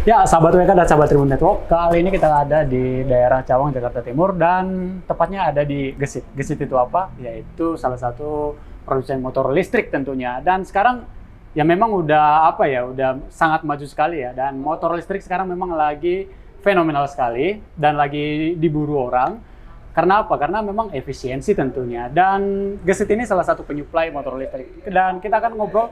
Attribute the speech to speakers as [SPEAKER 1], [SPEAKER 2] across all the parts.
[SPEAKER 1] Ya, sahabat WK dan sahabat Tribun Network, kali ini kita ada di daerah Cawang, Jakarta Timur, dan tepatnya ada di Gesit. Gesit itu apa? Yaitu salah satu produsen motor listrik tentunya. Dan sekarang ya memang udah udah sangat maju sekali ya. Dan motor listrik sekarang memang lagi fenomenal sekali dan lagi diburu orang. Karena apa? Karena memang efisiensi tentunya. Dan Gesit ini salah satu penyuplai motor listrik. Dan kita akan ngobrol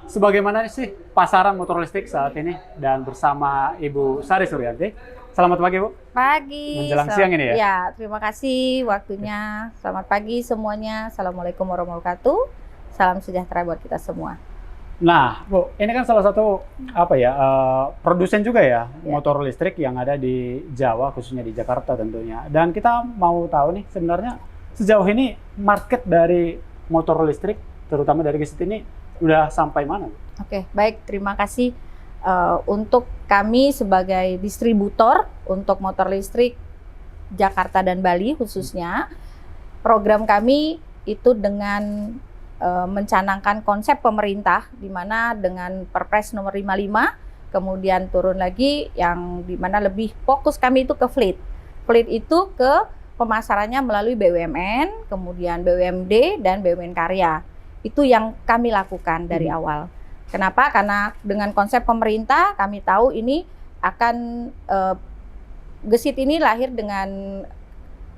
[SPEAKER 1] sebagaimana sih pasaran motor listrik saat ini, dan bersama Ibu Sari Suryanti. Selamat pagi, Bu.
[SPEAKER 2] Pagi.
[SPEAKER 1] Menjelang siang ini ya?
[SPEAKER 2] Ya, terima kasih waktunya. Selamat pagi semuanya. Assalamualaikum warahmatullahi wabarakatuh. Salam sejahtera buat kita semua.
[SPEAKER 1] Nah, Bu, ini kan salah satu produsen juga ya, motor listrik yang ada di Jawa, khususnya di Jakarta tentunya. Dan kita mau tahu nih, sebenarnya sejauh ini market dari motor listrik, terutama dari Gesit ini, udah sampai mana?
[SPEAKER 2] Oke, baik. Terima kasih untuk kami sebagai distributor untuk motor listrik Jakarta dan Bali khususnya. Program kami itu dengan mencanangkan konsep pemerintah, di mana dengan Perpres nomor 55, kemudian turun lagi yang di mana lebih fokus kami itu ke fleet. Fleet itu ke pemasarannya melalui BUMN, kemudian BUMD, dan BUMN Karya. Itu yang kami lakukan dari awal. Kenapa? Karena dengan konsep pemerintah kami tahu ini akan Gesit ini lahir dengan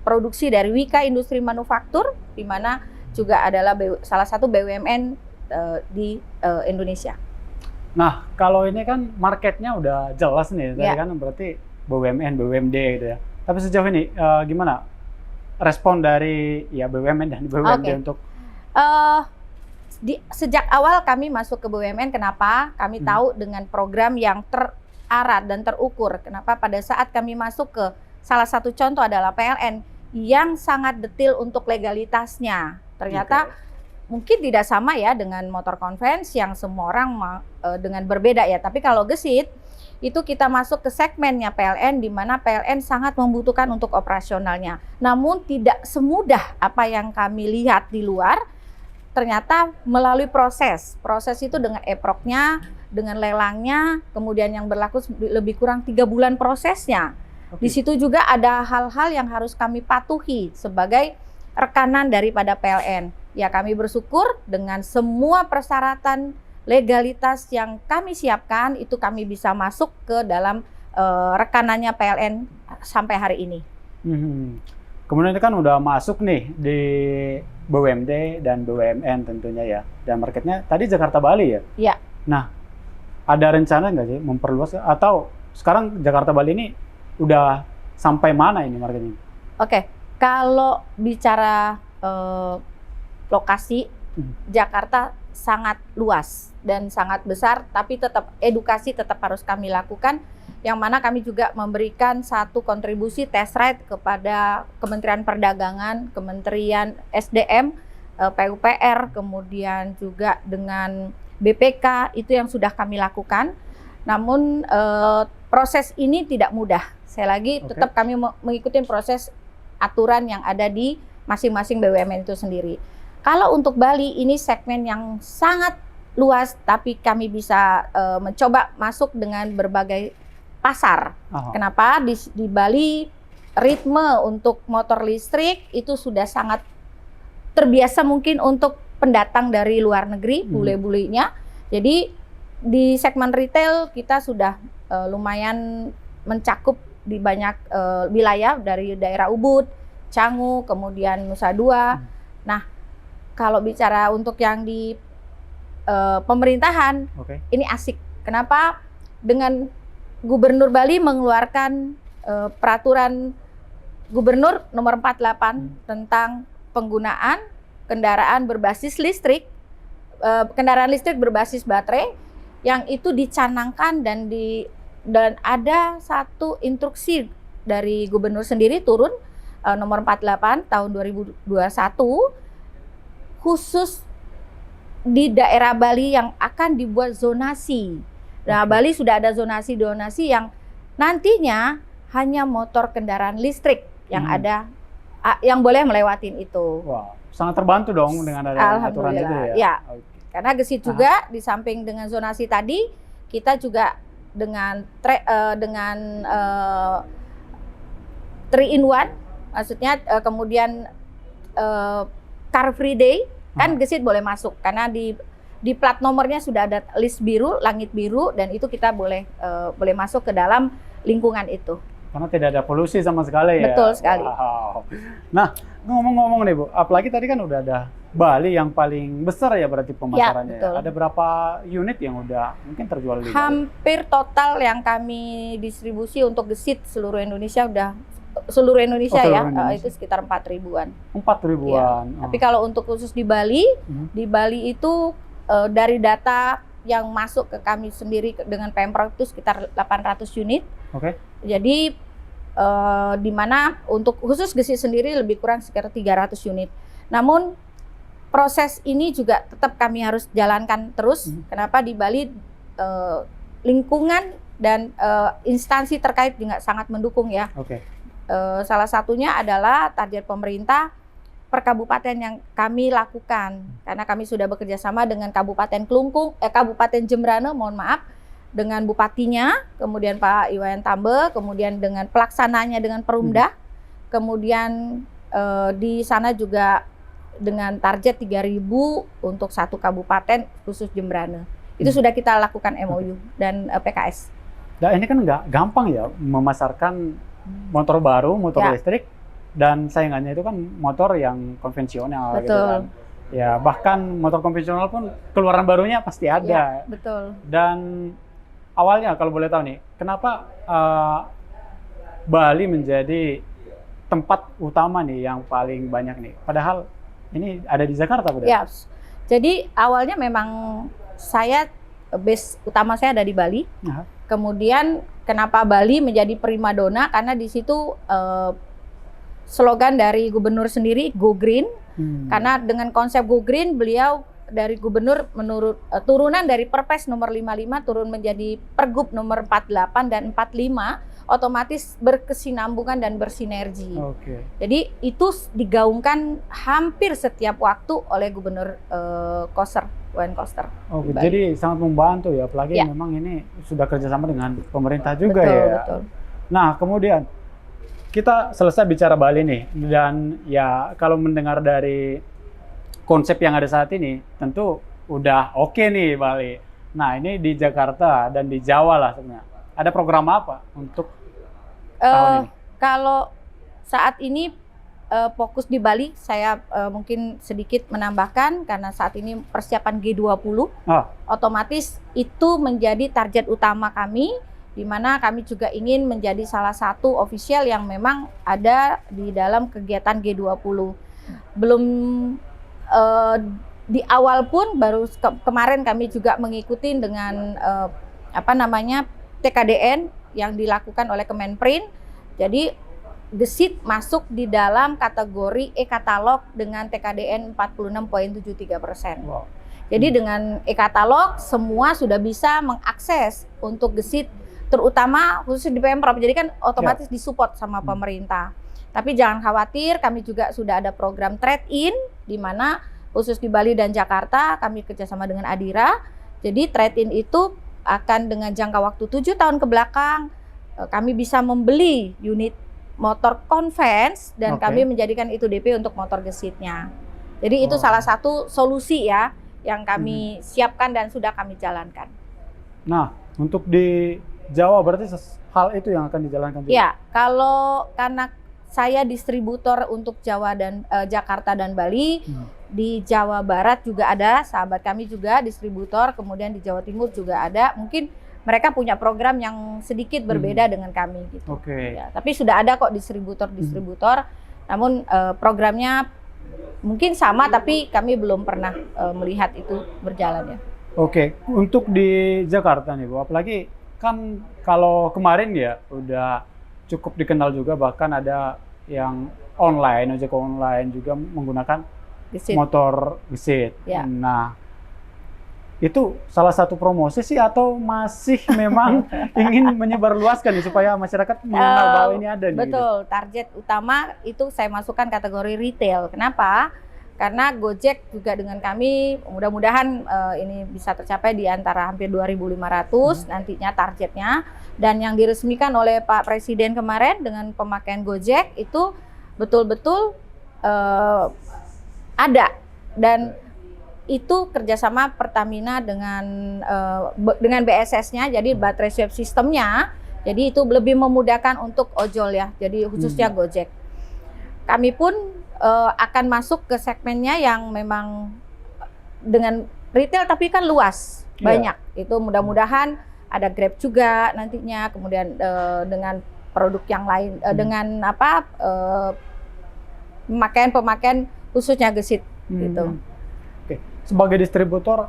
[SPEAKER 2] produksi dari Wika Industri Manufaktur, di mana juga adalah salah satu BUMN di Indonesia.
[SPEAKER 1] Nah, kalau ini kan marketnya udah jelas nih, tadi kan berarti BUMN, BUMD gitu ya. Tapi sejauh ini gimana respon dari ya BUMN dan BUMD untuk
[SPEAKER 2] sejak awal kami masuk ke BUMN, kenapa? Kami tahu dengan program yang terarah dan terukur. Kenapa? Pada saat kami masuk ke salah satu contoh adalah PLN yang sangat detail untuk legalitasnya. Ternyata mungkin tidak sama ya dengan motor konvensi yang semua orang dengan berbeda ya. Tapi kalau Gesit itu kita masuk ke segmennya PLN, di mana PLN sangat membutuhkan untuk operasionalnya. Namun tidak semudah apa yang kami lihat di luar. Ternyata melalui proses itu dengan EPROK-nya, dengan lelangnya, kemudian yang berlaku lebih kurang 3 bulan prosesnya. Di situ juga ada hal-hal yang harus kami patuhi sebagai rekanan daripada PLN. Ya, kami bersyukur dengan semua persyaratan legalitas yang kami siapkan, itu kami bisa masuk ke dalam rekanannya PLN sampai hari ini.
[SPEAKER 1] Kemudian ini kan udah masuk nih di BUMD dan BUMN tentunya ya. Dan marketnya tadi Jakarta Bali ya?
[SPEAKER 2] Iya.
[SPEAKER 1] Nah, ada rencana nggak sih memperluas, atau sekarang Jakarta Bali ini udah sampai mana ini marketnya?
[SPEAKER 2] Oke, kalau bicara lokasi, Jakarta sangat luas dan sangat besar, tapi tetap edukasi tetap harus kami lakukan, yang mana kami juga memberikan satu kontribusi test ride kepada Kementerian Perdagangan, Kementerian SDM, PUPR, kemudian juga dengan BPK, itu yang sudah kami lakukan. Namun proses ini tidak mudah. Saya lagi tetap kami mengikuti proses aturan yang ada di masing-masing BUMN itu sendiri. Kalau untuk Bali ini segmen yang sangat luas, tapi kami bisa mencoba masuk dengan berbagai pasar. Kenapa? Di Bali ritme untuk motor listrik itu sudah sangat terbiasa mungkin untuk pendatang dari luar negeri, bule-bulenya. Jadi di segmen retail kita sudah lumayan mencakup di banyak wilayah, dari daerah Ubud, Canggu, kemudian Nusa Dua. Nah, kalau bicara untuk yang di pemerintahan, ini asik. Kenapa? Dengan Gubernur Bali mengeluarkan peraturan Gubernur nomor 48 tentang penggunaan kendaraan berbasis listrik, kendaraan listrik berbasis baterai, yang itu dicanangkan dan ada satu instruksi dari Gubernur sendiri turun nomor 48 tahun 2021 khusus di daerah Bali yang akan dibuat zonasi. Nah, Bali sudah ada zonasi-zonasi yang nantinya hanya motor kendaraan listrik yang ada, yang boleh melewatin itu.
[SPEAKER 1] Wah, sangat terbantu dong dengan ada aturan itu ya.
[SPEAKER 2] Ya, karena Gesit juga di samping dengan zonasi tadi, kita juga dengan 3 in 1, maksudnya kemudian Car Free Day, kan gesit boleh masuk karena di plat nomornya sudah ada list biru, langit biru, dan itu kita boleh masuk ke dalam lingkungan itu.
[SPEAKER 1] Karena tidak ada polusi sama sekali ya.
[SPEAKER 2] Betul sekali.
[SPEAKER 1] Wow. Nah, ngomong-ngomong nih Bu, apalagi tadi kan udah ada Bali yang paling besar ya berarti pemasarannya.
[SPEAKER 2] Ya,
[SPEAKER 1] Ada berapa unit yang udah mungkin terjual di Bali?
[SPEAKER 2] Hampir total yang kami distribusi untuk gesit seluruh Indonesia
[SPEAKER 1] seluruh
[SPEAKER 2] ya,
[SPEAKER 1] Indonesia.
[SPEAKER 2] itu sekitar 4.000-an.
[SPEAKER 1] 4.000-an.
[SPEAKER 2] Ya. Tapi kalau untuk khusus di Bali itu dari data yang masuk ke kami sendiri dengan Pemprov itu sekitar 800 unit.
[SPEAKER 1] Oke.
[SPEAKER 2] Jadi di mana untuk khusus gesit sendiri lebih kurang sekitar 300 unit. Namun proses ini juga tetap kami harus jalankan terus. Kenapa di Bali lingkungan dan instansi terkait juga sangat mendukung ya.
[SPEAKER 1] Oke.
[SPEAKER 2] Salah satunya adalah target pemerintah per kabupaten yang kami lakukan, karena kami sudah bekerja sama dengan Kabupaten Kabupaten Jembrane, mohon maaf, dengan bupatinya, kemudian Pak Iwayan Tambe, kemudian dengan pelaksananya dengan Perumda, kemudian di sana juga dengan target 3.000 untuk satu kabupaten khusus Jembrane. Itu sudah kita lakukan MOU dan PKS.
[SPEAKER 1] Nah, ini kan nggak gampang ya memasarkan motor baru, motor listrik, dan saingannya itu kan motor yang konvensional.
[SPEAKER 2] Betul.
[SPEAKER 1] Gitu kan. Ya, bahkan motor konvensional pun keluaran barunya pasti ada.
[SPEAKER 2] Ya, betul.
[SPEAKER 1] Dan awalnya kalau boleh tahu nih, kenapa Bali menjadi tempat utama nih yang paling banyak nih? Padahal ini ada di Jakarta, Bu.
[SPEAKER 2] Ya. Jadi awalnya memang base utama saya ada di Bali. Kemudian kenapa Bali menjadi primadona? Karena di situ slogan dari gubernur sendiri Go Green. Karena dengan konsep Go Green, beliau dari gubernur menurut turunan dari Perpres nomor 55 turun menjadi Pergub nomor 48 dan 45, otomatis berkesinambungan dan bersinergi. Jadi itu digaungkan hampir setiap waktu oleh Gubernur Wayan Koster.
[SPEAKER 1] Jadi sangat membantu ya, apalagi memang ini sudah kerjasama dengan pemerintah juga. Betul. Nah, kemudian kita selesai bicara Bali nih, dan ya kalau mendengar dari konsep yang ada saat ini, tentu udah oke nih Bali. Nah, ini di Jakarta dan di Jawa lah sebenarnya. Ada program apa untuk tahun ini?
[SPEAKER 2] Kalau saat ini fokus di Bali, saya mungkin sedikit menambahkan karena saat ini persiapan G20, otomatis itu menjadi target utama kami, di mana kami juga ingin menjadi salah satu official yang memang ada di dalam kegiatan G20. Belum di awal pun baru kemarin kami juga mengikuti dengan TKDN yang dilakukan oleh Kemenprin. Jadi gesit masuk di dalam kategori e-katalog dengan TKDN 46,73%.
[SPEAKER 1] Wow.
[SPEAKER 2] Jadi dengan e-katalog semua sudah bisa mengakses untuk gesit, terutama khusus di Pemprov. Jadi kan otomatis disupport sama pemerintah. Tapi jangan khawatir, kami juga sudah ada program trade-in, di mana khusus di Bali dan Jakarta kami kerjasama dengan Adira. Jadi trade-in itu akan dengan jangka waktu 7 tahun ke belakang, kami bisa membeli unit motor convens dan kami menjadikan itu DP untuk motor gesitnya. Jadi itu salah satu solusi ya yang kami siapkan dan sudah kami jalankan.
[SPEAKER 1] Nah, untuk di Jawa berarti hal itu yang akan dijalankan juga?
[SPEAKER 2] Ya, karena saya distributor untuk Jawa dan Jakarta dan Bali, di Jawa Barat juga ada sahabat kami juga distributor, kemudian di Jawa Timur juga ada. Mungkin mereka punya program yang sedikit berbeda dengan kami gitu. Ya, tapi sudah ada kok distributor, namun programnya mungkin sama tapi kami belum pernah melihat itu berjalan ya.
[SPEAKER 1] Untuk di Jakarta nih Bu, apalagi kan kalau kemarin ya udah cukup dikenal juga, bahkan ada yang ojek online juga menggunakan motor gesit. Ya. Nah, itu salah satu promosi sih atau masih memang ingin menyebarluaskan nih supaya masyarakat mengenal bahwa ini ada nih?
[SPEAKER 2] Betul, target utama itu saya masukkan kategori retail. Kenapa? karena Gojek juga dengan kami mudah-mudahan ini bisa tercapai di antara hampir 2.500 nantinya targetnya, dan yang diresmikan oleh Pak Presiden kemarin dengan pemakaian Gojek itu betul-betul ada, dan itu kerjasama Pertamina dengan BSS-nya, jadi baterai swap sistemnya, jadi itu lebih memudahkan untuk ojol ya, jadi khususnya Gojek. Kami pun akan masuk ke segmennya yang memang dengan retail tapi kan luas, banyak. Itu mudah-mudahan ada Grab juga nantinya, kemudian dengan produk yang lain, dengan pemakaian khususnya gesit gitu.
[SPEAKER 1] Oke. Sebagai distributor,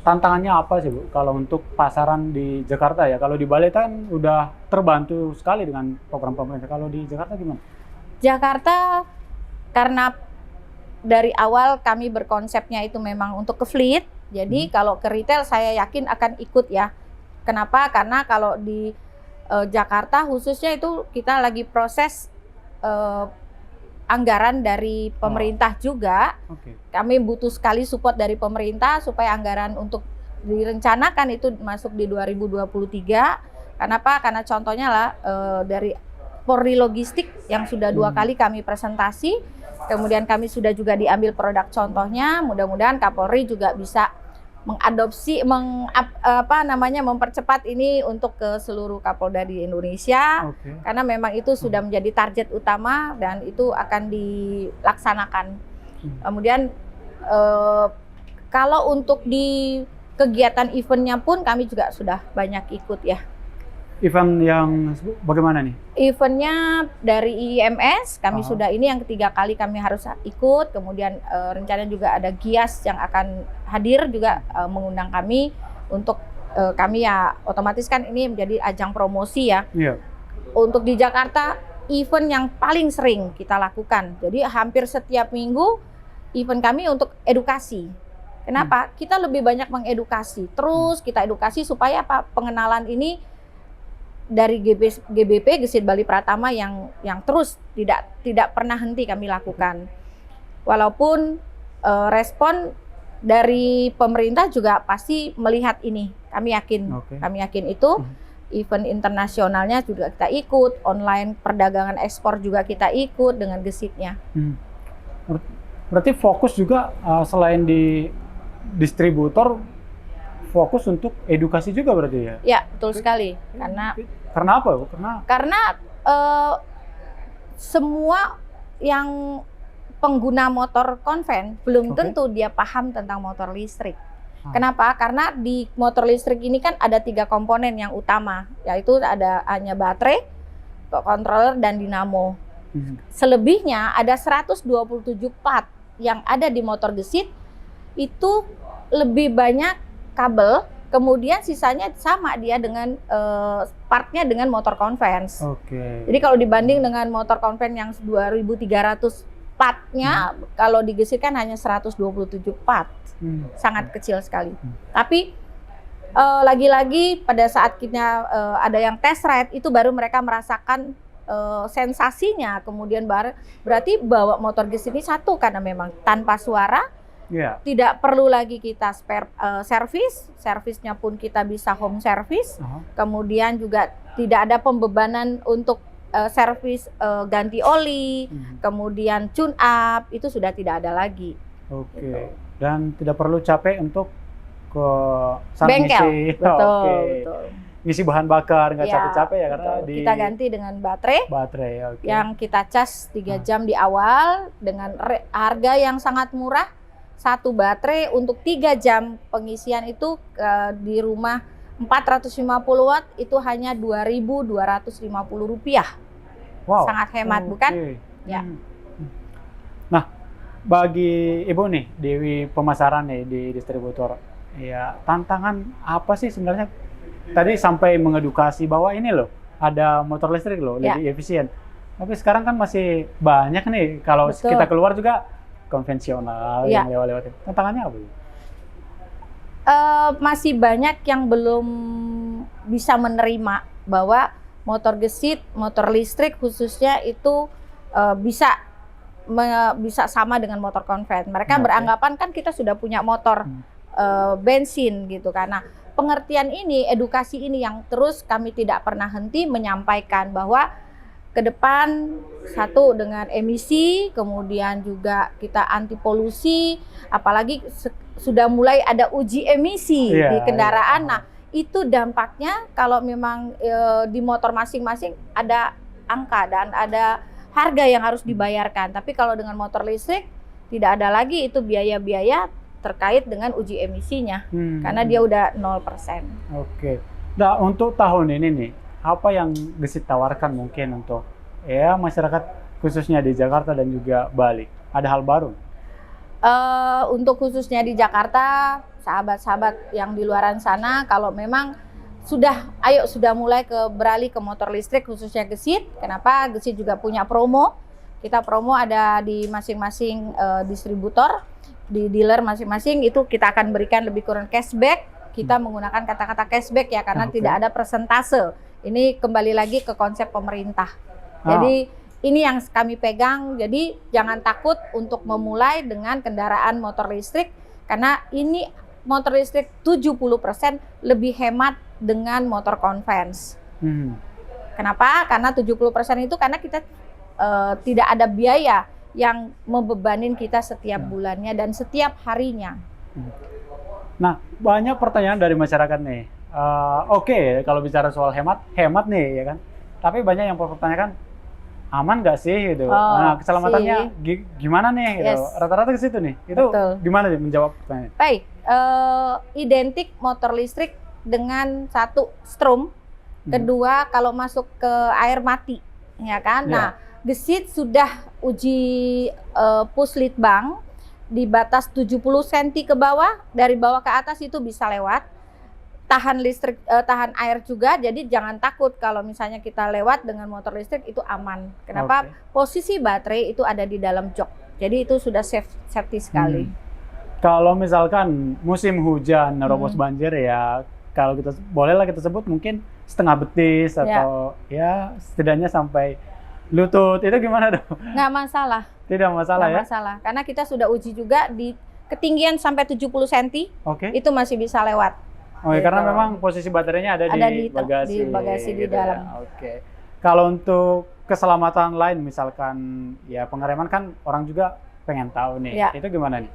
[SPEAKER 1] tantangannya apa sih Bu kalau untuk pasaran di Jakarta ya? Kalau di Bali kan udah terbantu sekali dengan program pemerintah. Kalau di Jakarta gimana? Jakarta,
[SPEAKER 2] karena dari awal kami berkonsepnya itu memang untuk ke fleet, jadi kalau ke retail saya yakin akan ikut ya. Kenapa? Karena kalau di Jakarta khususnya itu kita lagi proses anggaran dari pemerintah juga. Kami butuh sekali support dari pemerintah supaya anggaran untuk direncanakan itu masuk di 2023. Kenapa? Karena contohnya lah dari Polri Logistik yang sudah 2 kali kami presentasi, kemudian kami sudah juga diambil produk contohnya. Mudah-mudahan Kapolri juga bisa mengadopsi, mempercepat ini untuk ke seluruh Kapolda di Indonesia, karena memang itu sudah menjadi target utama dan itu akan dilaksanakan. Kemudian kalau untuk di kegiatan eventnya pun kami juga sudah banyak ikut ya.
[SPEAKER 1] Event yang bagaimana nih?
[SPEAKER 2] Eventnya dari IMS kami sudah, ini yang ketiga kali kami harus ikut. Kemudian rencananya juga ada Gias yang akan hadir juga mengundang kami untuk kami ya otomatis kan ini menjadi ajang promosi ya. Untuk di Jakarta event yang paling sering kita lakukan. Jadi hampir setiap minggu event kami untuk edukasi. Kenapa? Kita lebih banyak mengedukasi. Terus kita edukasi supaya pengenalan ini dari GBP Gesit Bali Pratama yang terus tidak pernah henti kami lakukan. Walaupun respon dari pemerintah juga pasti melihat ini. Kami yakin itu event internasionalnya juga kita ikut, online perdagangan ekspor juga kita ikut dengan Gesitnya.
[SPEAKER 1] Berarti fokus juga selain di distributor, fokus untuk edukasi juga berarti ya?
[SPEAKER 2] Ya, betul sekali.
[SPEAKER 1] Karena apa Bu?
[SPEAKER 2] Karena semua yang pengguna motor konven belum tentu dia paham tentang motor listrik. Kenapa? Karena di motor listrik ini kan ada 3 komponen yang utama, yaitu hanya baterai, controller, dan dinamo. Selebihnya ada 127 part yang ada di motor Gesit, itu lebih banyak kabel, kemudian sisanya sama dia dengan partnya dengan motor konvens. Jadi kalau dibanding dengan motor konven yang 2.300 partnya, kalau di Gesit kan hanya 127 part, sangat kecil sekali. Tapi lagi-lagi pada saat kita ada yang test ride itu baru mereka merasakan sensasinya. Kemudian berarti bawa motor Gesit ini satu, karena memang tanpa suara. Tidak perlu lagi kita servisnya pun kita bisa home service. Kemudian juga tidak ada pembebanan untuk servis ganti oli, kemudian tune up, itu sudah tidak ada lagi.
[SPEAKER 1] Dan tidak perlu capek untuk ke
[SPEAKER 2] bengkel. Betul.
[SPEAKER 1] Ngisi bahan bakar, nggak capek-capek ya, karena
[SPEAKER 2] kita ganti dengan baterai yang kita cas 3 jam di awal dengan harga yang sangat murah. Satu baterai untuk 3 jam pengisian itu di rumah 450 watt itu hanya Rp2.250. Sangat hemat, bukan? Ya.
[SPEAKER 1] Nah, bagi Ibu nih, Dewi pemasaran nih di distributor, ya tantangan apa sih sebenarnya? Tadi sampai mengedukasi bahwa ini loh, ada motor listrik loh, lebih efisien. Tapi sekarang kan masih banyak nih, kalau kita keluar juga konvensional yang lewat-lewat. Tantangannya apa?
[SPEAKER 2] Masih banyak yang belum bisa menerima bahwa motor Gesit, motor listrik khususnya itu bisa bisa sama dengan motor konven. Mereka
[SPEAKER 1] Oke.
[SPEAKER 2] beranggapan kan kita sudah punya motor bensin gitu kan. Nah, pengertian ini, edukasi ini yang terus kami tidak pernah henti menyampaikan bahwa ke depan satu dengan emisi, kemudian juga kita anti polusi, apalagi sudah mulai ada uji emisi di kendaraan. Nah, itu dampaknya kalau memang di motor masing-masing ada angka dan ada harga yang harus dibayarkan. Tapi kalau dengan motor listrik tidak ada lagi itu biaya-biaya terkait dengan uji emisinya, karena dia udah 0%.
[SPEAKER 1] Oke. Nah, untuk tahun ini nih, apa yang Gesit tawarkan mungkin untuk ya masyarakat khususnya di Jakarta dan juga Bali? Ada hal baru?
[SPEAKER 2] Untuk khususnya di Jakarta, sahabat-sahabat yang di luaran sana, kalau memang sudah mulai beralih ke motor listrik khususnya Gesit. Kenapa? Gesit juga punya promo. Kita promo ada di masing-masing distributor, di dealer masing-masing, itu kita akan berikan lebih kurang cashback. Kita menggunakan kata-kata cashback ya, karena tidak ada persentase. Ini kembali lagi ke konsep pemerintah. Jadi ini yang kami pegang. Jadi jangan takut untuk memulai dengan kendaraan motor listrik, karena ini motor listrik 70% lebih hemat dengan motor konvens. Kenapa? Karena 70% itu karena kita tidak ada biaya yang membebanin kita setiap bulannya dan setiap harinya.
[SPEAKER 1] Nah, banyak pertanyaan dari masyarakat nih. Oke, kalau bicara soal hemat nih ya kan. Tapi banyak yang mempertanyakan, aman nggak sih gitu. Nah, keselamatannya gimana nih gitu. Rata-rata ke situ nih. Itu gimana sih menjawab pertanyaan?
[SPEAKER 2] Baik, identik motor listrik dengan satu strom, kedua kalau masuk ke air mati, ya kan? Nah, Gesit sudah uji puslitbang di batas 70 cm ke bawah, dari bawah ke atas itu bisa lewat. Tahan listrik, tahan air juga, jadi jangan takut kalau misalnya kita lewat dengan motor listrik itu aman. Kenapa? Posisi baterai itu ada di dalam jok, jadi itu sudah safety sekali.
[SPEAKER 1] Kalau misalkan musim hujan, nerobos banjir ya, kalau kita bolehlah kita sebut mungkin setengah betis atau ya setidaknya sampai lutut, itu gimana dong?
[SPEAKER 2] Nggak masalah.
[SPEAKER 1] Tidak masalah.
[SPEAKER 2] Nggak masalah, karena kita sudah uji juga di ketinggian sampai 70 cm, itu masih bisa lewat.
[SPEAKER 1] Gitu. Karena memang posisi baterainya ada di bagasi
[SPEAKER 2] di
[SPEAKER 1] gitu
[SPEAKER 2] dalam.
[SPEAKER 1] Ya. Kalau untuk keselamatan lain, misalkan ya pengereman kan orang juga pengen tahu nih, itu gimana nih?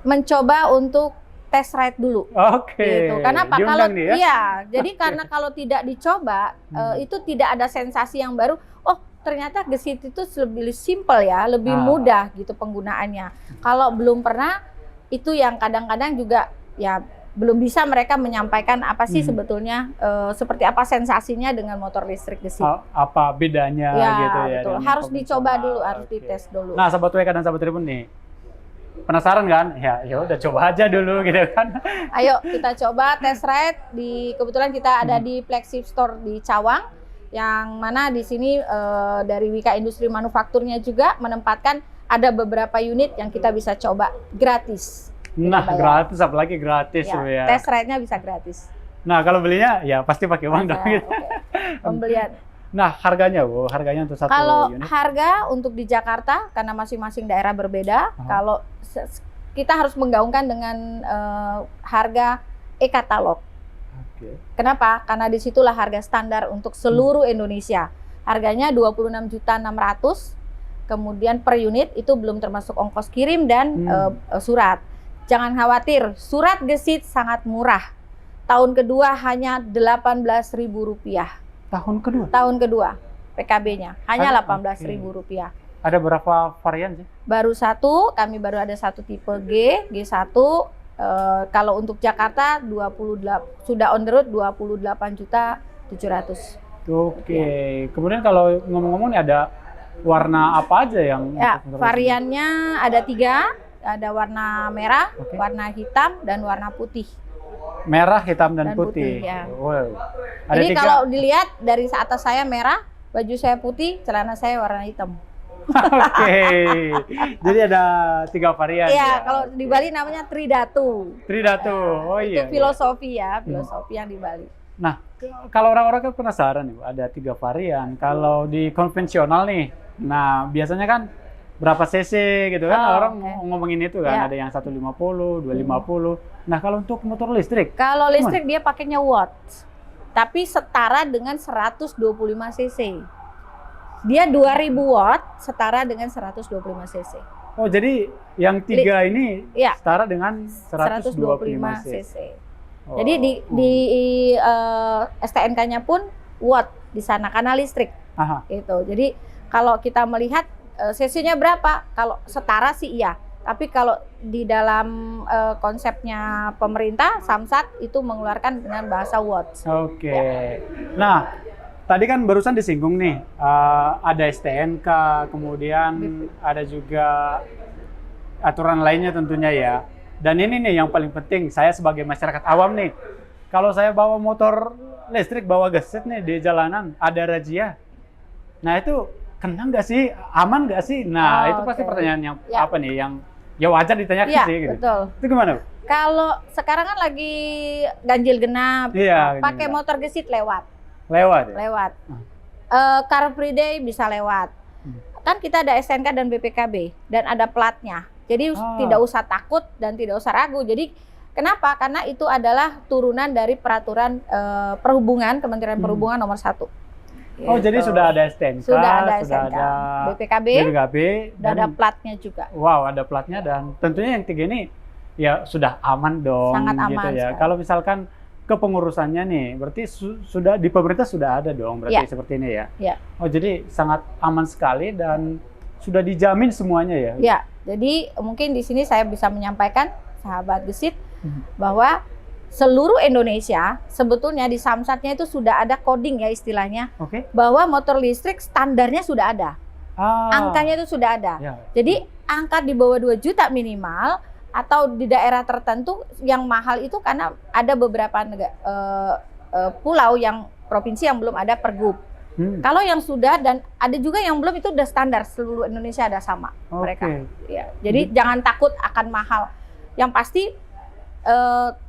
[SPEAKER 2] Mencoba untuk test ride dulu. Gitu. Karena apa? Kalau jadi karena kalau tidak dicoba itu tidak ada sensasi yang baru. Oh, ternyata Gesit itu lebih simple ya, lebih mudah gitu penggunaannya. Kalau belum pernah, itu yang kadang-kadang juga ya belum bisa mereka menyampaikan apa sih sebetulnya seperti apa sensasinya dengan motor listrik Gesit.
[SPEAKER 1] Apa bedanya gitu ya.
[SPEAKER 2] Betul. Harus dicoba dulu, harus dites dulu.
[SPEAKER 1] Nah, Sobat WK dan Sobat Tribun nih, penasaran kan? Ya udah coba aja dulu gitu kan.
[SPEAKER 2] Ayo kita coba test ride kebetulan kita ada di flagship store di Cawang, yang mana di sini dari Wika Industri Manufakturnya juga menempatkan ada beberapa unit yang kita bisa coba gratis.
[SPEAKER 1] Nah, gratis, apalagi gratis ya.
[SPEAKER 2] Test ride-nya bisa gratis.
[SPEAKER 1] Nah, kalau belinya ya pasti pakai uang dong.
[SPEAKER 2] Pembelian.
[SPEAKER 1] Nah, harganya Bu, harganya untuk satu
[SPEAKER 2] kalau
[SPEAKER 1] unit?
[SPEAKER 2] Harga untuk di Jakarta, karena masing-masing daerah berbeda, kalau kita harus menggaungkan dengan harga e-katalog. Kenapa? Karena disitulah harga standar untuk seluruh Indonesia. Harganya 26.600.000, kemudian per unit itu belum termasuk ongkos kirim dan surat. Jangan khawatir, surat Gesit sangat murah. Tahun kedua hanya Rp18.000. Tahun kedua, PKB-nya hanya Rp18.000.
[SPEAKER 1] Ada berapa varian sih?
[SPEAKER 2] Kami baru ada satu tipe G1. Kalau untuk Jakarta sudah on the road 28.700.000.
[SPEAKER 1] Kemudian kalau ngomong-ngomong nih ada warna apa aja yang?
[SPEAKER 2] Variannya ada 3. Ada warna merah, warna hitam, dan warna putih.
[SPEAKER 1] Merah, hitam, dan putih.
[SPEAKER 2] Ya.
[SPEAKER 1] Ada
[SPEAKER 2] Jadi kalau dilihat dari atas saya merah, baju saya putih, celana saya warna hitam.
[SPEAKER 1] Jadi ada 3 varian.
[SPEAKER 2] Iya, kalau di Bali namanya Tridatu.
[SPEAKER 1] Itu
[SPEAKER 2] filosofi ya, filosofi yang di Bali.
[SPEAKER 1] Nah, kalau orang-orang kan penasaran nih, ada 3 varian. Kalau di konvensional nih, Nah, biasanya kan berapa cc gitu kan,
[SPEAKER 2] Oh,
[SPEAKER 1] orang
[SPEAKER 2] oke.
[SPEAKER 1] ngomongin itu kan,
[SPEAKER 2] Ya.
[SPEAKER 1] ada yang 150, 250. Nah, kalau untuk motor listrik,
[SPEAKER 2] Kalau listrik dia pakainya watt, tapi setara dengan 125 cc. Dia 2000 watt setara dengan 125 cc.
[SPEAKER 1] oh jadi yang tiga ini
[SPEAKER 2] Ya,
[SPEAKER 1] setara dengan
[SPEAKER 2] 125
[SPEAKER 1] 125 cc.
[SPEAKER 2] cc.
[SPEAKER 1] Oh,
[SPEAKER 2] Jadi di STNK-nya pun watt di sana karena listrik.
[SPEAKER 1] aha.
[SPEAKER 2] Gitu. Jadi kalau kita melihat cc-nya berapa? Kalau setara sih iya. Tapi kalau di dalam konsepnya pemerintah, Samsat itu mengeluarkan dengan bahasa watts.
[SPEAKER 1] Oke. Nah, tadi kan barusan disinggung nih, ada STNK, kemudian ada juga aturan lainnya tentunya ya. Dan ini nih yang paling penting, saya sebagai masyarakat awam nih, kalau saya bawa motor listrik, bawa gesit nih di jalanan, ada razia. Nah itu kena nggak sih? Aman nggak sih? Nah itu pasti
[SPEAKER 2] Oke.
[SPEAKER 1] pertanyaan yang
[SPEAKER 2] Ya.
[SPEAKER 1] apa nih, yang ya wajar ditanyakan
[SPEAKER 2] Iya,
[SPEAKER 1] sih gitu.
[SPEAKER 2] betul.
[SPEAKER 1] Itu gimana?
[SPEAKER 2] Kalau sekarang kan lagi ganjil genap,
[SPEAKER 1] Iya, ganjil
[SPEAKER 2] pakai
[SPEAKER 1] genap.
[SPEAKER 2] motor gesit lewat.
[SPEAKER 1] Lewat ya?
[SPEAKER 2] Lewat. Car Free Day bisa lewat. Kan kita ada STNK dan BPKB dan ada platnya. Jadi tidak usah takut dan tidak usah ragu. Jadi kenapa? Karena itu adalah turunan dari peraturan perhubungan Kementerian Perhubungan nomor 1.
[SPEAKER 1] Oh jadi sudah ada STNK,
[SPEAKER 2] Sudah ada
[SPEAKER 1] sudah
[SPEAKER 2] STNK,
[SPEAKER 1] ada
[SPEAKER 2] BPKB,
[SPEAKER 1] BPKB,
[SPEAKER 2] dan ada platnya juga.
[SPEAKER 1] wow ada platnya, dan tentunya yang tiga ini ya sudah aman dong.
[SPEAKER 2] Sangat aman
[SPEAKER 1] gitu ya.
[SPEAKER 2] sekali.
[SPEAKER 1] Kalau misalkan kepengurusannya nih, berarti sudah di pemerintah sudah ada dong, berarti
[SPEAKER 2] Ya.
[SPEAKER 1] seperti ini ya.
[SPEAKER 2] Ya.
[SPEAKER 1] Oh jadi sangat aman sekali dan sudah dijamin semuanya ya.
[SPEAKER 2] Ya, jadi mungkin di sini saya bisa menyampaikan sahabat gesit bahwa seluruh Indonesia sebetulnya di Samsatnya itu sudah ada coding ya istilahnya,
[SPEAKER 1] Oke.
[SPEAKER 2] bahwa motor listrik standarnya sudah ada. Angkanya itu sudah ada.
[SPEAKER 1] Ya.
[SPEAKER 2] Jadi angka di bawah 2 juta minimal, atau di daerah tertentu yang mahal itu karena ada beberapa pulau yang provinsi yang belum ada pergub. Kalau yang sudah, dan ada juga yang belum, itu udah standar seluruh Indonesia ada sama mereka. Ya, jadi jangan takut akan mahal. Yang pasti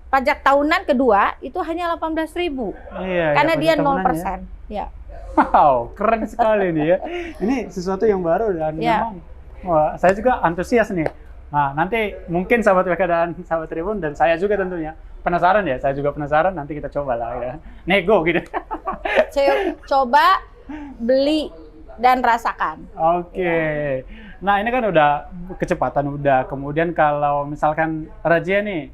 [SPEAKER 2] pajak tahunan kedua itu hanya 18.000
[SPEAKER 1] Iya,
[SPEAKER 2] karena
[SPEAKER 1] ya,
[SPEAKER 2] dia
[SPEAKER 1] pajak tahunan
[SPEAKER 2] 0%. Ya.
[SPEAKER 1] Wow, keren sekali nih ya. Ini sesuatu yang baru dan
[SPEAKER 2] Ya.
[SPEAKER 1] memang wah, saya juga antusias nih. Nah, nanti mungkin sahabat WK dan sahabat Tribun dan saya juga tentunya penasaran ya. Saya juga penasaran, nanti kita coba lah ya. Nego gitu.
[SPEAKER 2] Coba beli dan rasakan.
[SPEAKER 1] Oke. Nah, ini kan udah kecepatan udah. Kemudian kalau misalkan razia nih,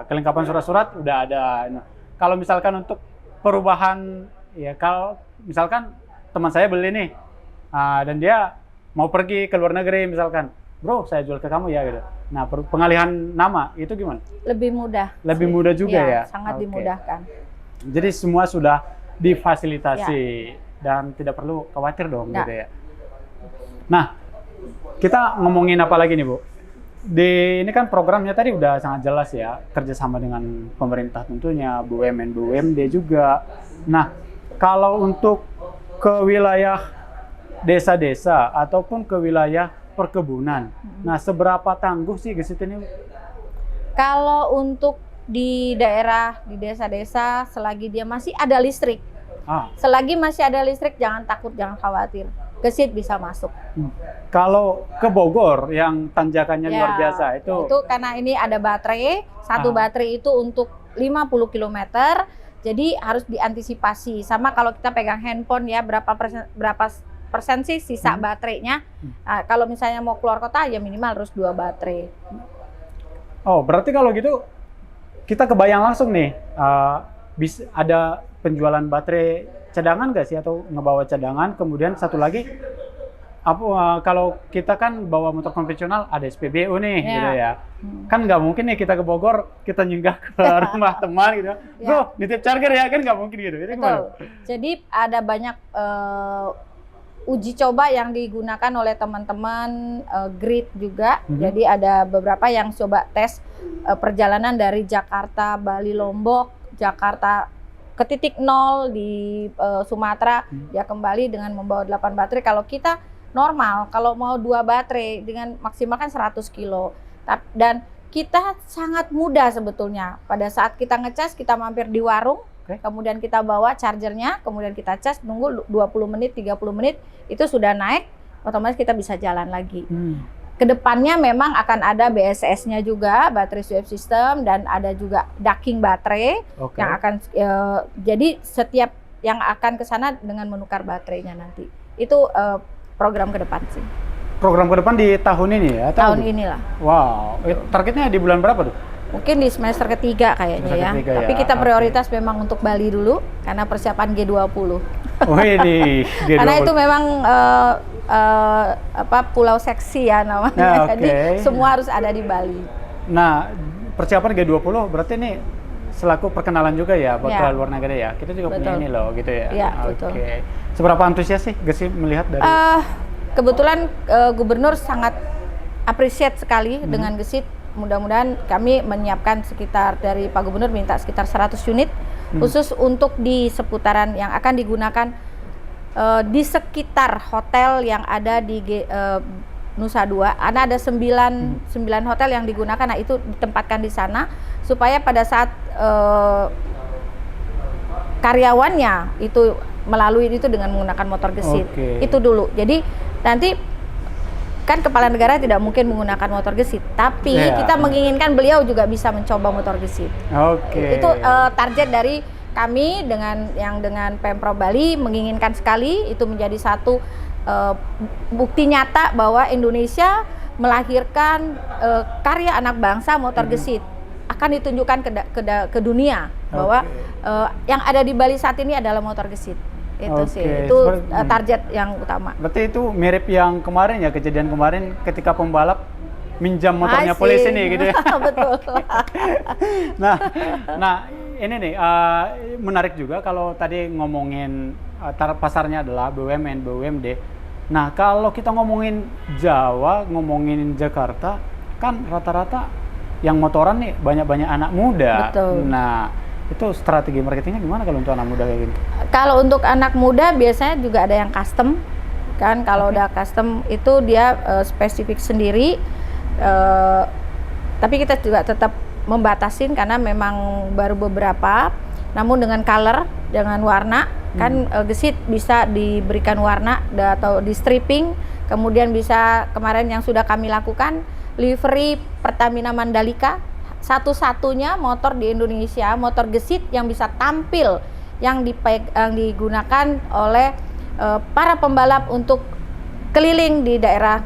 [SPEAKER 1] kelengkapan surat-surat udah ada. Nah, kalau misalkan untuk perubahan ya, kalau misalkan teman saya beli nih dan dia mau pergi ke luar negeri misalkan, bro saya jual ke kamu ya gitu. Nah pengalihan nama itu gimana?
[SPEAKER 2] Lebih mudah.
[SPEAKER 1] Lebih mudah juga ya?
[SPEAKER 2] Sangat
[SPEAKER 1] Oke.
[SPEAKER 2] dimudahkan.
[SPEAKER 1] Jadi semua sudah difasilitasi dan tidak perlu khawatir dong
[SPEAKER 2] Ya.
[SPEAKER 1] gitu ya. Nah kita ngomongin apa lagi nih Bu? Ini kan programnya tadi udah sangat jelas ya, kerjasama dengan pemerintah tentunya, BUMN, BUMD juga. Nah, kalau untuk ke wilayah desa-desa ataupun ke wilayah perkebunan, nah seberapa tangguh sih gesit ini?
[SPEAKER 2] Kalau untuk di daerah, di desa-desa, selagi dia masih ada listrik, selagi masih ada listrik, jangan takut, jangan khawatir. Gesit bisa masuk.
[SPEAKER 1] Kalau ke Bogor yang tanjakannya luar biasa itu
[SPEAKER 2] karena ini ada baterai, satu baterai itu untuk 50 km, jadi harus diantisipasi. Sama kalau kita pegang handphone ya, berapa persen sih sisa baterainya. Nah, kalau misalnya mau keluar kota ya minimal harus 2 baterai.
[SPEAKER 1] Oh, berarti kalau gitu kita kebayang langsung nih, bisa ada penjualan baterai cadangan nggak sih, atau ngebawa cadangan? Kemudian satu lagi, kalau kita kan bawa motor konvensional ada SPBU nih, gitu ya. Kan nggak mungkin nih kita ke Bogor, kita nyinggah ke rumah teman gitu. Bro, nitip charger ya, kan nggak mungkin gitu. Itu gimana?
[SPEAKER 2] Jadi ada banyak uji coba yang digunakan oleh teman-teman Grid juga. Jadi ada beberapa yang coba tes perjalanan dari Jakarta, Bali, Lombok, Jakarta ke titik 0 di Sumatera, dia kembali dengan membawa 8 baterai. Kalau kita normal, kalau mau 2 baterai dengan maksimal kan 100 kilo. Dan kita sangat mudah sebetulnya. Pada saat kita ngecas, kita mampir di warung, kemudian kita bawa chargernya, kemudian kita cas, nunggu 20 menit, 30 menit, itu sudah naik, otomatis kita bisa jalan lagi. Kedepannya memang akan ada BSS-nya juga, battery swap system, dan ada juga docking baterai yang akan jadi setiap yang akan ke sana dengan menukar baterainya nanti. Itu program ke depan sih.
[SPEAKER 1] Program ke depan di tahun ini ya?
[SPEAKER 2] Tahun inilah.
[SPEAKER 1] Wow, targetnya di bulan berapa tuh?
[SPEAKER 2] Mungkin di semester ketiga kayaknya ya. Tapi kita prioritas memang untuk Bali dulu karena persiapan G20.
[SPEAKER 1] Oh ini G20.
[SPEAKER 2] Karena itu memang pulau seksi ya namanya. Jadi semua harus ada di Bali.
[SPEAKER 1] Nah, persiapan G20 berarti ini selaku perkenalan juga ya buat ke luar negeri ya. Kita juga punya ini loh gitu ya.
[SPEAKER 2] Iya, betul.
[SPEAKER 1] Seberapa antusias sih Gesit melihat dari
[SPEAKER 2] kebetulan Gubernur sangat appreciate sekali dengan Gesit. Mudah-mudahan kami menyiapkan sekitar dari Pak Gubernur minta sekitar 100 unit khusus untuk di seputaran yang akan digunakan di sekitar hotel yang ada di Nusa Dua. Ada 9 hotel yang digunakan, nah itu ditempatkan di sana supaya pada saat karyawannya itu melalui itu dengan menggunakan motor Gesit. Itu dulu. Jadi nanti kan kepala negara tidak mungkin menggunakan motor Gesit, tapi kita menginginkan beliau juga bisa mencoba motor Gesit. Itu target dari kami dengan Pemprov Bali menginginkan sekali itu menjadi satu bukti nyata bahwa Indonesia melahirkan karya anak bangsa motor Gesit. Akan ditunjukkan ke dunia bahwa yang ada di Bali saat ini adalah motor Gesit. Itu sih, itu target yang utama.
[SPEAKER 1] Berarti itu mirip yang kemarin ya, kejadian kemarin ketika pembalap minjam motornya polisi nih gitu ya.
[SPEAKER 2] Betul.
[SPEAKER 1] nah ini nih menarik juga kalau tadi ngomongin pasarnya adalah BUMN, BUMD. Nah kalau kita ngomongin Jawa, ngomongin Jakarta, kan rata-rata yang motoran nih banyak-banyak anak muda.
[SPEAKER 2] Betul.
[SPEAKER 1] Nah itu strategi marketingnya gimana kalau untuk anak muda kayak gitu?
[SPEAKER 2] Kalau untuk anak muda biasanya juga ada yang custom kan. Kalau udah custom itu dia spesifik sendiri, tapi kita juga tetap membatasin karena memang baru beberapa. Namun dengan color, dengan warna kan Gesit bisa diberikan warna atau di stripping. Kemudian bisa kemarin yang sudah kami lakukan livery Pertamina Mandalika. Satu-satunya motor di Indonesia, motor Gesit yang bisa tampil yang digunakan oleh para pembalap untuk keliling di daerah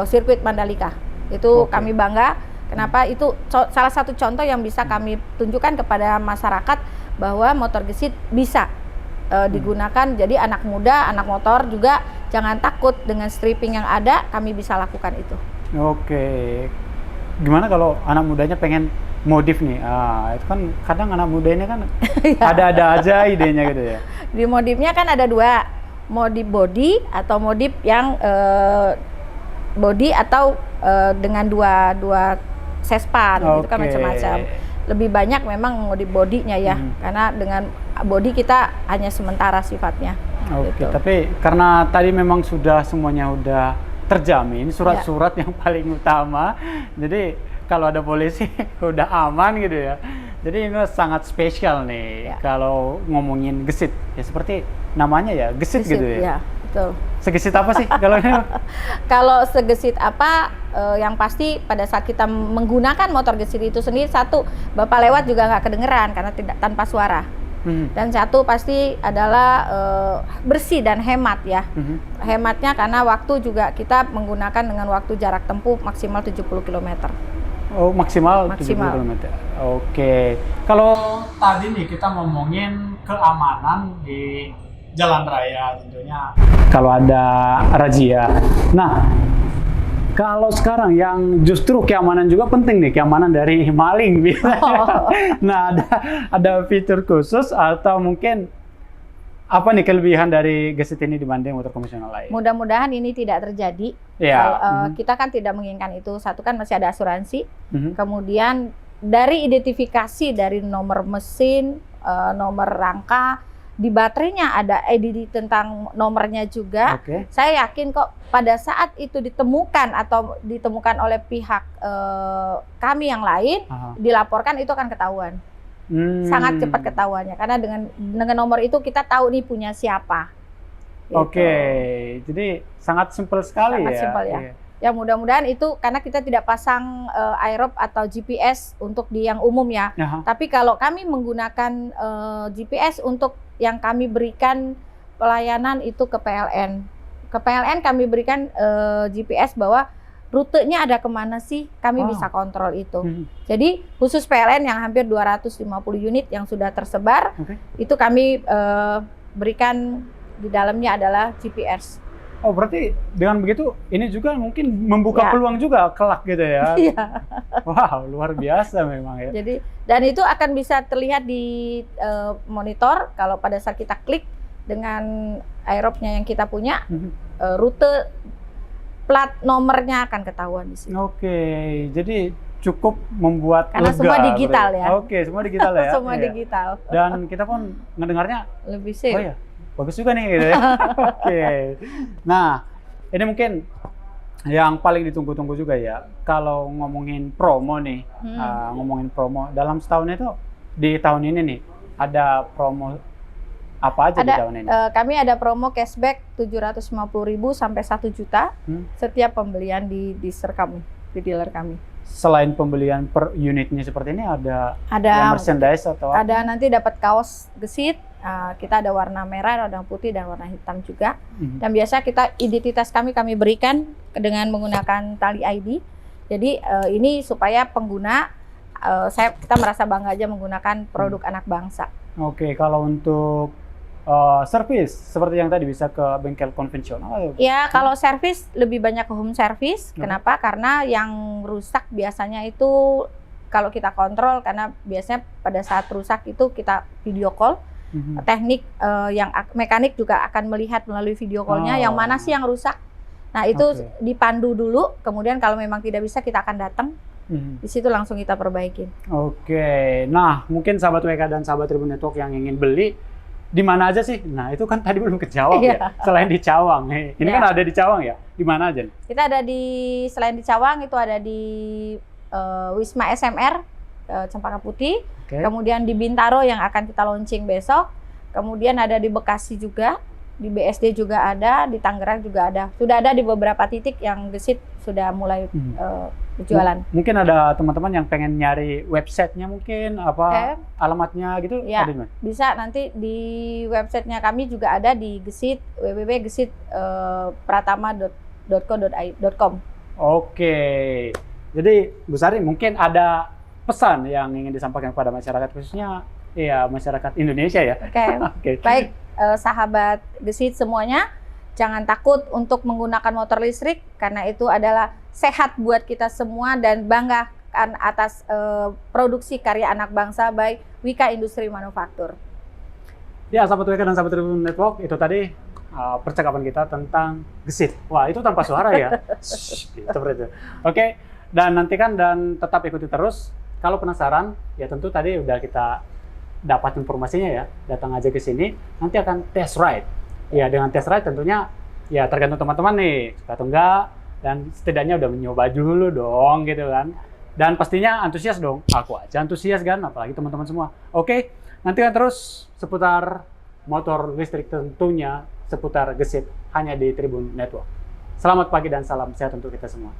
[SPEAKER 2] sirkuit Mandalika. Itu kami bangga. Kenapa? Itu salah satu contoh yang bisa kami tunjukkan kepada masyarakat bahwa motor Gesit bisa digunakan. Jadi anak muda, anak motor juga jangan takut dengan stripping yang ada, kami bisa lakukan itu.
[SPEAKER 1] Gimana kalau anak mudanya pengen modif nih? Itu kan kadang anak muda ini kan ada-ada aja idenya gitu ya.
[SPEAKER 2] Di modifnya kan ada dua, modif body atau modif yang body atau dengan dua sespan, gitu kan macam-macam. Lebih banyak memang modif bodinya ya, karena dengan body kita hanya sementara sifatnya. Gitu.
[SPEAKER 1] Tapi karena tadi memang sudah semuanya udah terjamin, surat-surat yang paling utama, jadi kalau ada polisi udah aman gitu ya. Jadi ini sangat spesial nih kalau ngomongin Gesit ya, seperti namanya ya Gesit gitu ya.
[SPEAKER 2] Iya, betul.
[SPEAKER 1] Segesit apa sih kalau ini?
[SPEAKER 2] Kalau segesit apa, yang pasti pada saat kita menggunakan motor Gesit itu sendiri, satu, Bapak lewat juga nggak kedengeran karena tidak tanpa suara. Dan satu pasti adalah bersih dan hemat ya. Hematnya karena waktu juga kita menggunakan dengan waktu jarak tempuh maksimal 70 km.
[SPEAKER 1] Oh, maksimal 70 km. Kalau tadi nih kita ngomongin keamanan di jalan raya tentunya kalau ada razia. Nah, kalau sekarang yang justru keamanan juga penting nih, keamanan dari maling. Nah, ada fitur khusus atau mungkin apa nih kelebihan dari Gesit ini dibanding motor konvensional lain?
[SPEAKER 2] Mudah-mudahan ini tidak terjadi. Kita kan tidak menginginkan itu. Satu kan masih ada asuransi. Kemudian dari identifikasi dari nomor mesin, nomor rangka, di baterainya ada ID tentang nomornya juga. Saya yakin kok pada saat itu ditemukan atau ditemukan oleh pihak kami yang lain, dilaporkan itu akan ketahuan. Sangat cepat ketahuannya karena dengan nomor itu kita tahu nih punya siapa.
[SPEAKER 1] Oke, jadi sangat simpel sekali
[SPEAKER 2] Sangat
[SPEAKER 1] ya.
[SPEAKER 2] simpel ya.
[SPEAKER 1] Iya.
[SPEAKER 2] Ya mudah-mudahan itu karena kita tidak pasang aerob atau GPS untuk di yang umum ya.
[SPEAKER 1] Aha.
[SPEAKER 2] Tapi kalau kami menggunakan GPS untuk yang kami berikan pelayanan itu ke PLN. Ke PLN kami berikan GPS bahwa rutenya ada kemana sih, kami
[SPEAKER 1] Wow.
[SPEAKER 2] bisa kontrol itu.
[SPEAKER 1] Mhm.
[SPEAKER 2] Jadi khusus PLN yang hampir 250 unit yang sudah tersebar,
[SPEAKER 1] Oke.
[SPEAKER 2] itu kami berikan di dalamnya adalah GPS.
[SPEAKER 1] Oh, berarti dengan begitu ini juga mungkin membuka
[SPEAKER 2] Ya.
[SPEAKER 1] peluang juga kelak gitu ya.
[SPEAKER 2] Iya.
[SPEAKER 1] Wow, luar biasa memang ya.
[SPEAKER 2] Jadi dan itu akan bisa terlihat di monitor kalau pada saat kita klik dengan aerobnya yang kita punya,
[SPEAKER 1] Mhm.
[SPEAKER 2] rute plat nomornya akan ketahuan di sini.
[SPEAKER 1] Oke, jadi cukup membuat
[SPEAKER 2] Karena
[SPEAKER 1] lega
[SPEAKER 2] semua digital
[SPEAKER 1] berarti.
[SPEAKER 2] ya.
[SPEAKER 1] Oke, semua digital ya.
[SPEAKER 2] Semua
[SPEAKER 1] Iya.
[SPEAKER 2] digital.
[SPEAKER 1] Dan kita pun ngedengarnya,
[SPEAKER 2] Lebih
[SPEAKER 1] oh
[SPEAKER 2] safe.
[SPEAKER 1] ya, bagus juga nih gitu ya. Oke. Nah, ini mungkin yang paling ditunggu-tunggu juga ya. Kalau ngomongin promo nih, ngomongin promo dalam setahun itu di tahun ini nih ada promo apa aja di tahun ini?
[SPEAKER 2] Kami ada promo cashback 750.000 sampai 1 juta setiap pembelian di dealer kami, di dealer kami.
[SPEAKER 1] Selain pembelian per unitnya seperti ini ada
[SPEAKER 2] Ada
[SPEAKER 1] merchandise atau
[SPEAKER 2] ada nanti dapat kaos gesit. Kita ada warna merah, warna putih, dan warna hitam juga. Dan biasa kita identitas kami berikan dengan menggunakan tali ID. Jadi ini supaya pengguna kita merasa bangga aja menggunakan produk anak bangsa.
[SPEAKER 1] Oke, kalau untuk servis seperti yang tadi bisa ke bengkel konvensional.
[SPEAKER 2] Ya, kalau servis lebih banyak ke home service. Kenapa? Karena yang rusak biasanya itu kalau kita kontrol, karena biasanya pada saat rusak itu kita video call. Teknik yang mekanik juga akan melihat melalui video call-nya yang mana sih yang rusak. Nah, itu dipandu dulu, kemudian kalau memang tidak bisa kita akan datang. Di situ langsung kita perbaikin.
[SPEAKER 1] Oke. Nah, mungkin sahabat WK dan sahabat Tribun Network yang ingin beli di mana aja sih? Nah, itu kan tadi belum kejawab ya. Selain di Cawang. Ini kan ada di Cawang ya. Di mana aja nih?
[SPEAKER 2] Kita ada selain di Cawang itu ada di Wisma SMR Cempaka Putih. Kemudian di Bintaro yang akan kita launching besok. Kemudian ada di Bekasi juga, di BSD juga ada, di Tangerang juga ada. Sudah ada di beberapa titik yang gesit sudah mulai berjualan.
[SPEAKER 1] Mungkin ada teman-teman yang pengen nyari websitenya mungkin apa alamatnya gitu?
[SPEAKER 2] Ya, bisa nanti di websitenya kami juga ada di Gesit, www.gesitpratama.co.com.
[SPEAKER 1] Oke, jadi Bu Sari mungkin ada pesan yang ingin disampaikan kepada masyarakat, khususnya ya masyarakat Indonesia ya.
[SPEAKER 2] Oke. Baik, sahabat Gesit semuanya, jangan takut untuk menggunakan motor listrik karena itu adalah sehat buat kita semua dan banggakan atas produksi karya anak bangsa by Wika Industri Manufaktur.
[SPEAKER 1] Ya, sahabat WK dan sahabat Tribun Network, itu tadi percakapan kita tentang Gesit. Wah, itu tanpa suara ya. Seperti itu. Oke, dan nantikan dan tetap ikuti terus. Kalau penasaran, ya tentu tadi udah kita dapat informasinya ya. Datang aja ke sini, nanti akan test ride. Ya, dengan test ride tentunya ya tergantung teman-teman nih, suka atau enggak, dan setidaknya udah mencoba dulu dong gitu kan. Dan pastinya antusias dong. Aku aja antusias kan, apalagi teman-teman semua. Oke, nantikan terus seputar motor listrik tentunya, seputar Gesit hanya di Tribun Network. Selamat pagi dan salam sehat untuk kita semua.